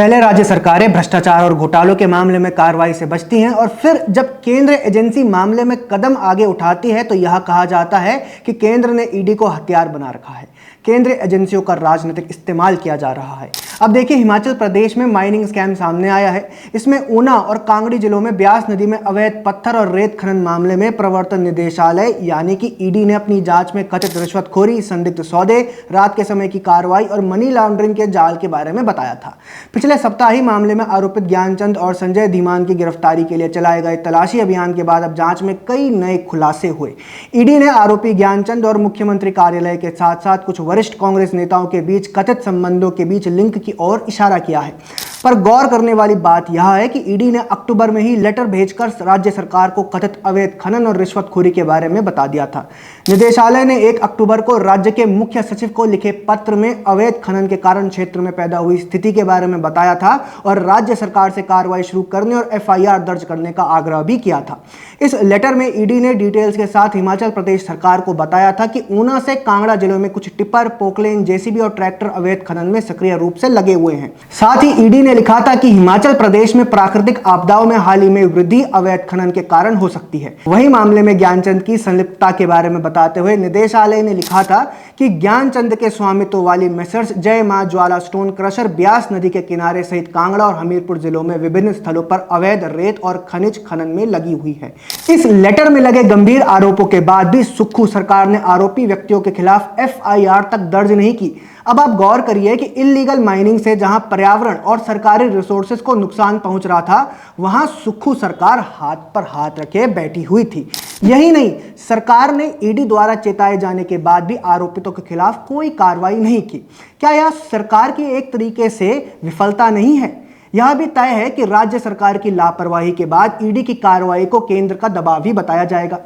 पहले राज्य सरकारें भ्रष्टाचार और घोटालों के मामले में कार्रवाई से बचती हैं और फिर जब केंद्र एजेंसी मामले में कदम आगे उठाती है तो यह कहा जाता है कि केंद्र ने ईडी को हथियार बना रखा है। केंद्रीय एजेंसियों का राजनीतिक इस्तेमाल किया जा रहा है। अब देखिए, हिमाचल प्रदेश में माइनिंग स्कैम सामने आया है। इसमें ऊना और कांगड़ी जिलों में ब्यास नदी में अवैध पत्थर और रेत खनन मामले में प्रवर्तन निदेशालय यानी कि ईडी ने अपनी जांच में कथित रिश्वतखोरी, संदिग्ध सौदे, रात के समय की कार्रवाई और मनी लॉन्ड्रिंग के जाल के बारे में बताया था। पिछले सप्ताह ही मामले में आरोपित ज्ञानचंद और संजय धीमान की गिरफ्तारी के लिए चलाए गए तलाशी अभियान के बाद अब जांच में कई नए खुलासे हुए। ईडी ने आरोपी ज्ञानचंद और मुख्यमंत्री कार्यालय के साथ साथ कुछ वरिष्ठ कांग्रेस नेताओं के बीच कथित संबंधों के बीच लिंक की ओर इशारा किया है। पर गौर करने वाली बात यह है कि ईडी ने अक्टूबर में ही लेटर भेजकर राज्य सरकार को कथित अवैध खनन और रिश्वतखोरी के बारे में बता दिया था। निदेशालय ने 1 अक्टूबर को राज्य के मुख्य सचिव को लिखे पत्र में अवैध खनन के कारण क्षेत्र में पैदा हुई स्थिति के बारे में बताया था और राज्य सरकार से कार्रवाई शुरू करने और एफआईआर दर्ज करने का आग्रह भी किया था। इस लेटर में ईडी ने डिटेल्स के साथ हिमाचल प्रदेश सरकार को बताया था कि ऊना से कांगड़ा जिलों में कुछ टिपर, पोकलेन, जेसीबी और ट्रैक्टर अवैध खनन में सक्रिय रूप से लगे हुए हैं। साथ ही ईडी ने लिखा था कि हिमाचल प्रदेश में प्राकृतिक आपदाओं में हाल ही में वृद्धि अवैध खनन के कारण हो सकती है। वहीं मामले में ज्ञानचंद की संलिप्तता के बारे में बताते हुए निदेशालय ने लिखा था कि ज्ञानचंद के स्वामित्व वाली मेसर्स जय मां ज्वाला स्टोन क्रशर ब्यास नदी के किनारे सहित कांगड़ा और हमीरपुर जिलों में विभिन्न स्थलों पर अवैध रेत और खनिज खनन में लगी हुई है। इस लेटर में लगे गंभीर आरोपों के बाद भी सुक्खू सरकार ने आरोपी व्यक्तियों के खिलाफ एफआईआर तक दर्ज नहीं की। अब आप गौर करिए कि इल्लीगल माइनिंग से जहां पर्यावरण और सरकारी रिसोर्सेज को नुकसान पहुंच रहा था, वहां सुक्खू सरकार हाथ पर हाथ रखे बैठी हुई थी। यही नहीं, सरकार ने ईडी द्वारा चेताए जाने के बाद भी आरोपितों के खिलाफ कोई कार्रवाई नहीं की। क्या यह सरकार की एक तरीके से विफलता नहीं है? यह भी तय है कि राज्य सरकार की लापरवाही के बाद ईडी की कार्रवाई को केंद्र का दबाव ही बताया जाएगा।